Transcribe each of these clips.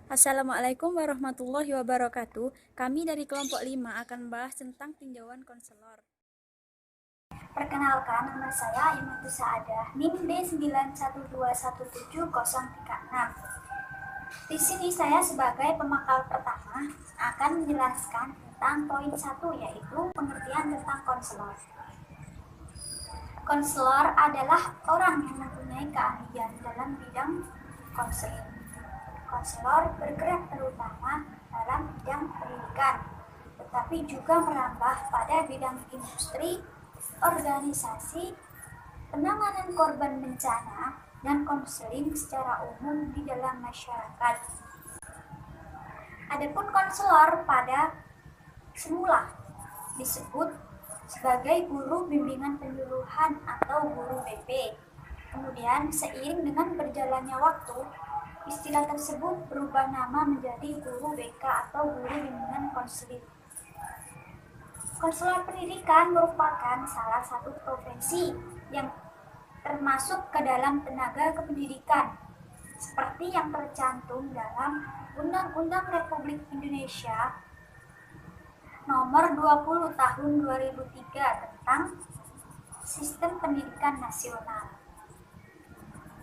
Assalamualaikum warahmatullahi wabarakatuh. Kami dari kelompok 5 akan membahas tentang tinjauan konselor. Perkenalkan, nama saya Imatu Saadah, NIM D91217036. Di sini saya sebagai pemakal pertama akan menjelaskan tentang poin 1, yaitu pengertian tentang konselor. Konselor adalah orang yang mempunyai keahlian dalam bidang konseling. Konselor bergerak terutama dalam bidang pendidikan, tetapi juga merambah pada bidang industri, organisasi, penanganan korban bencana, dan konseling secara umum di dalam masyarakat. Adapun konselor pada semula disebut sebagai guru bimbingan penyuluhan atau guru BP. Kemudian seiring dengan berjalannya waktu, istilah tersebut berubah nama menjadi guru BK atau guru bimbingan konseling. Konselor pendidikan merupakan salah satu profesi yang termasuk ke dalam tenaga kependidikan, seperti yang tercantum dalam Undang-Undang Republik Indonesia Nomor 20 Tahun 2003 tentang Sistem Pendidikan Nasional.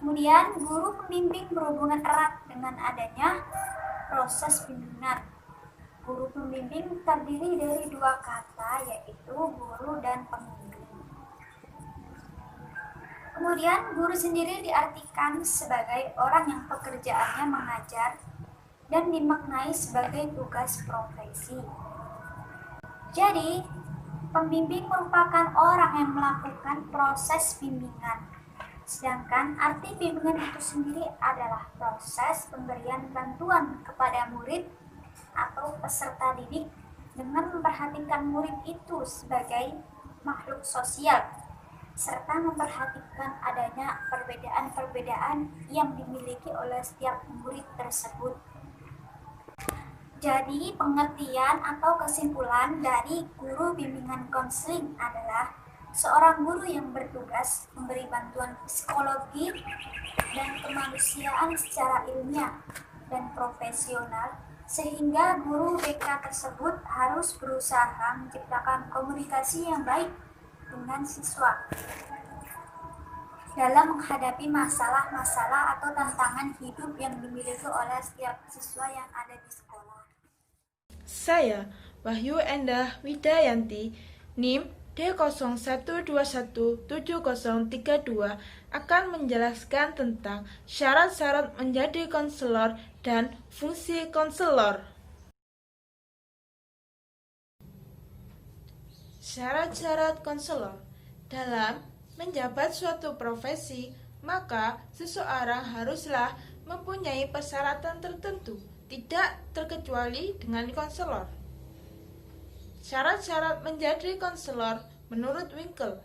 Kemudian, guru pembimbing berhubungan erat dengan adanya proses bimbingan. Guru pembimbing terdiri dari dua kata, yaitu guru dan pembimbing. Kemudian, guru sendiri diartikan sebagai orang yang pekerjaannya mengajar dan dimaknai sebagai tugas profesi. Jadi, pembimbing merupakan orang yang melakukan proses bimbingan. Sedangkan arti bimbingan itu sendiri adalah proses pemberian bantuan kepada murid atau peserta didik dengan memperhatikan murid itu sebagai makhluk sosial, serta memperhatikan adanya perbedaan-perbedaan yang dimiliki oleh setiap murid tersebut. Jadi, pengertian atau kesimpulan dari guru bimbingan konseling adalah seorang guru yang bertugas memberi bantuan psikologi dan kemanusiaan secara ilmiah dan profesional, sehingga guru BK tersebut harus berusaha menciptakan komunikasi yang baik dengan siswa dalam menghadapi masalah-masalah atau tantangan hidup yang dimiliki oleh setiap siswa yang ada di sekolah. Saya, Wahyu Endah Widayanti, NIM D0121703032 akan menjelaskan tentang syarat-syarat menjadi konselor dan fungsi konselor. Syarat-syarat konselor. Dalam menjabat suatu profesi, maka seseorang haruslah mempunyai persyaratan tertentu, tidak terkecuali dengan konselor. Syarat-syarat menjadi konselor menurut Winkel,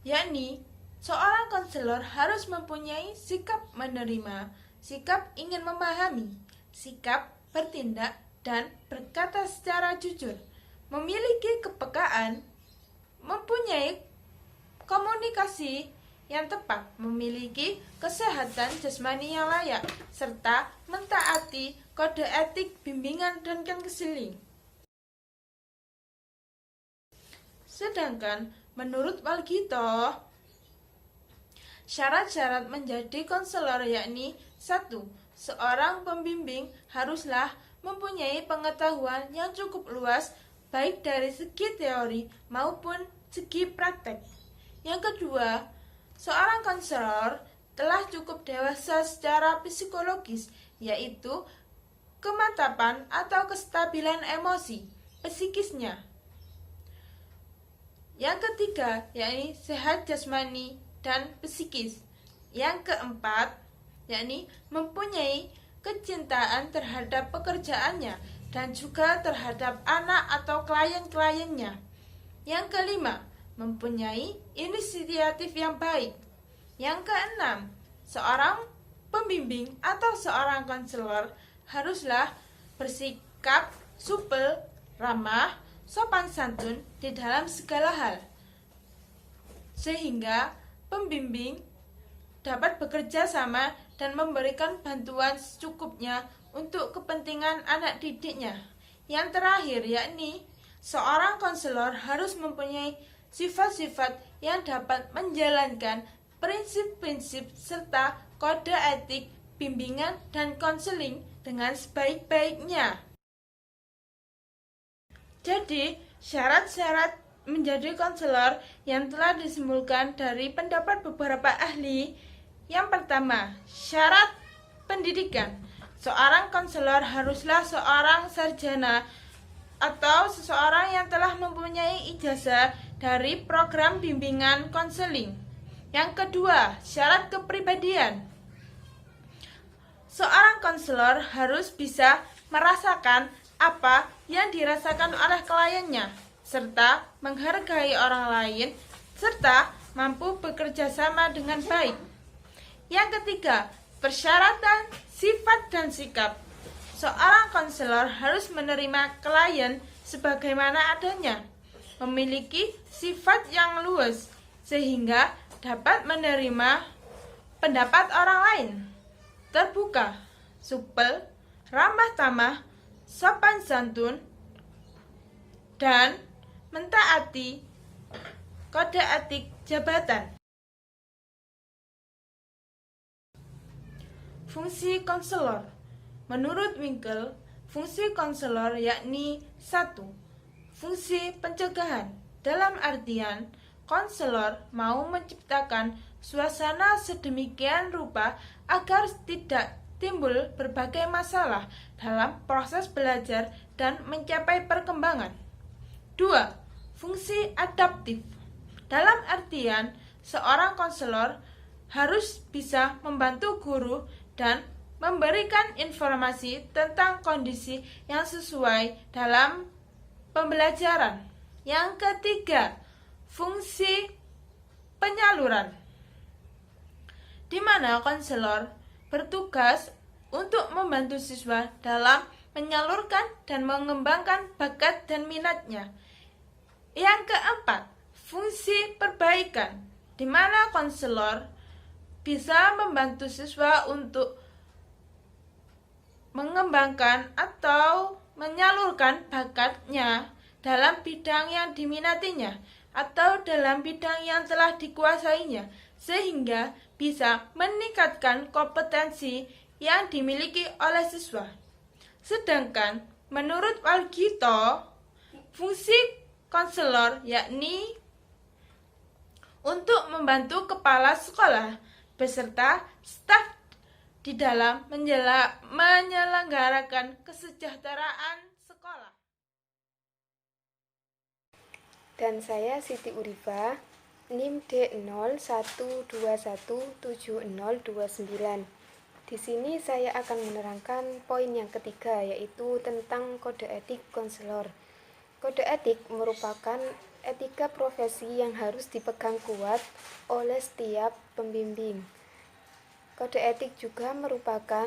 yakni seorang konselor harus mempunyai sikap menerima, sikap ingin memahami, sikap bertindak dan berkata secara jujur, memiliki kepekaan, mempunyai komunikasi yang tepat, memiliki kesehatan jasmani yang layak, serta mentaati kode etik bimbingan dan konseling. Sedangkan menurut Walgito, syarat-syarat menjadi konselor yakni 1. Seorang pembimbing haruslah mempunyai pengetahuan yang cukup luas baik dari segi teori maupun segi praktek. Yang kedua, seorang konselor telah cukup dewasa secara psikologis, yaitu kemantapan atau kestabilan emosi psikisnya. Yang ketiga, yakni sehat jasmani dan psikis. Yang keempat, yakni mempunyai kecintaan terhadap pekerjaannya dan juga terhadap anak atau klien-kliennya. Yang kelima, mempunyai inisiatif yang baik. Yang keenam, seorang pembimbing atau seorang konselor haruslah bersikap supel, ramah, sopan santun di dalam segala hal, sehingga pembimbing dapat bekerja sama dan memberikan bantuan secukupnya untuk kepentingan anak didiknya. Yang terakhir yakni seorang konselor harus mempunyai sifat-sifat yang dapat menjalankan prinsip-prinsip serta kode etik, bimbingan, dan konseling dengan sebaik-baiknya. Jadi, syarat-syarat menjadi konselor yang telah disimpulkan dari pendapat beberapa ahli. Yang pertama, syarat pendidikan. Seorang konselor haruslah seorang sarjana atau seseorang yang telah mempunyai ijazah dari program bimbingan konseling. Yang kedua, syarat kepribadian. Seorang konselor harus bisa merasakan apa yang dirasakan oleh kliennya, serta menghargai orang lain, serta mampu bekerja sama dengan baik. Yang ketiga, persyaratan sifat dan sikap. Seorang konselor harus menerima klien sebagaimana adanya, memiliki sifat yang luas, sehingga dapat menerima pendapat orang lain, terbuka, supel, ramah tamah, sopan santun, dan mentaati kode etik jabatan. Fungsi konselor. Menurut Winkel, fungsi konselor yakni 1. Fungsi pencegahan. Dalam artian, konselor mau menciptakan suasana sedemikian rupa agar tidak timbul berbagai masalah dalam proses belajar dan mencapai perkembangan. 2. Fungsi adaptif. Dalam artian, seorang konselor harus bisa membantu guru dan memberikan informasi tentang kondisi yang sesuai dalam pembelajaran. Yang ketiga, fungsi penyaluran, di mana konselor bertugas untuk membantu siswa dalam menyalurkan dan mengembangkan bakat dan minatnya. Yang keempat, fungsi perbaikan, di mana konselor bisa membantu siswa untuk mengembangkan atau menyalurkan bakatnya dalam bidang yang diminatinya atau dalam bidang yang telah dikuasainya, sehingga bisa meningkatkan kompetensi yang dimiliki oleh siswa. Sedangkan menurut Walgito, fungsi konselor yakni untuk membantu kepala sekolah beserta staf di dalam menyelenggarakan kesejahteraan sekolah. Dan saya Siti Urifa, NIM D01217029. Di sini saya akan menerangkan poin yang ketiga, yaitu tentang kode etik konselor. Kode etik merupakan etika profesi yang harus dipegang kuat oleh setiap pembimbing. Kode etik juga merupakan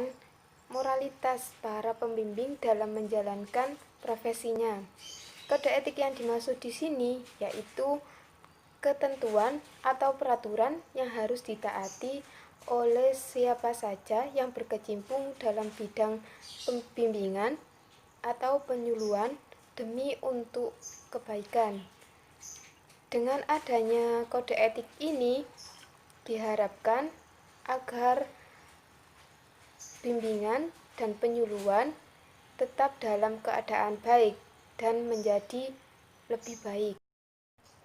moralitas para pembimbing dalam menjalankan profesinya. Kode etik yang dimaksud di sini yaitu ketentuan atau peraturan yang harus ditaati oleh siapa saja yang berkecimpung dalam bidang pembimbingan atau penyuluhan demi untuk kebaikan. Dengan adanya kode etik ini, diharapkan agar bimbingan dan penyuluhan tetap dalam keadaan baik dan menjadi lebih baik.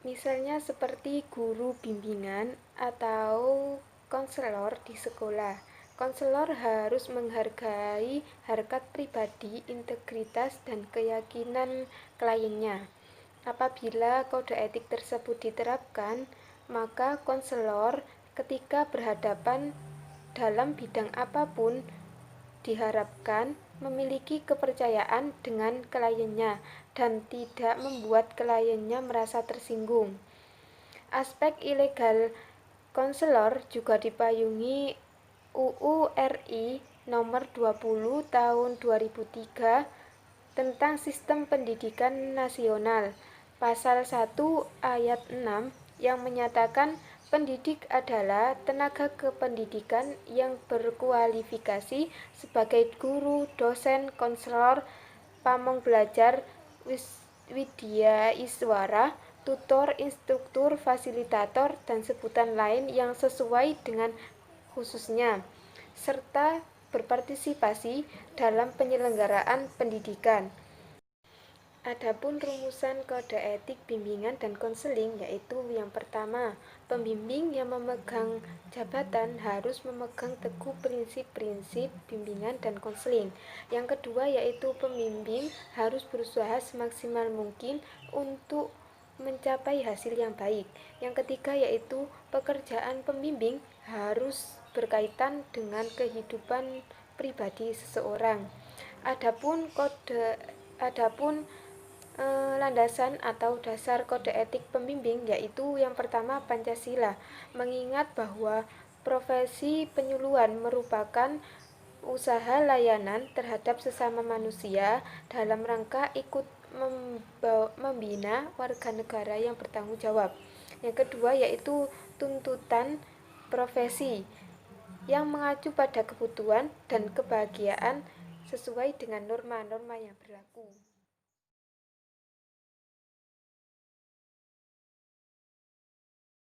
Misalnya seperti guru bimbingan atau konselor di sekolah. Konselor harus menghargai harkat pribadi, integritas, dan keyakinan kliennya. Apabila kode etik tersebut diterapkan, maka konselor ketika berhadapan dalam bidang apapun diharapkan memiliki kepercayaan dengan kliennya dan tidak membuat kliennya merasa tersinggung. Aspek ilegal konselor juga dipayungi UU RI nomor 20 tahun 2003 tentang Sistem Pendidikan Nasional. Pasal 1 ayat 6 yang menyatakan Pendidik adalah tenaga kependidikan yang berkualifikasi sebagai guru, dosen, konselor, pamong belajar, widya iswara, tutor, instruktur, fasilitator, dan sebutan lain yang sesuai dengan khususnya, serta berpartisipasi dalam penyelenggaraan pendidikan. Adapun rumusan kode etik bimbingan dan konseling yaitu yang pertama, pembimbing yang memegang jabatan harus memegang teguh prinsip-prinsip bimbingan dan konseling. Yang kedua yaitu pembimbing harus berusaha semaksimal mungkin untuk mencapai hasil yang baik. Yang ketiga yaitu pekerjaan pembimbing harus berkaitan dengan kehidupan pribadi seseorang. Adapun landasan atau dasar kode etik pembimbing yaitu yang pertama Pancasila, mengingat bahwa profesi penyuluhan merupakan usaha layanan terhadap sesama manusia dalam rangka ikut membina warga negara yang bertanggung jawab. Yang kedua yaitu tuntutan profesi yang mengacu pada kebutuhan dan kebahagiaan sesuai dengan norma-norma yang berlaku.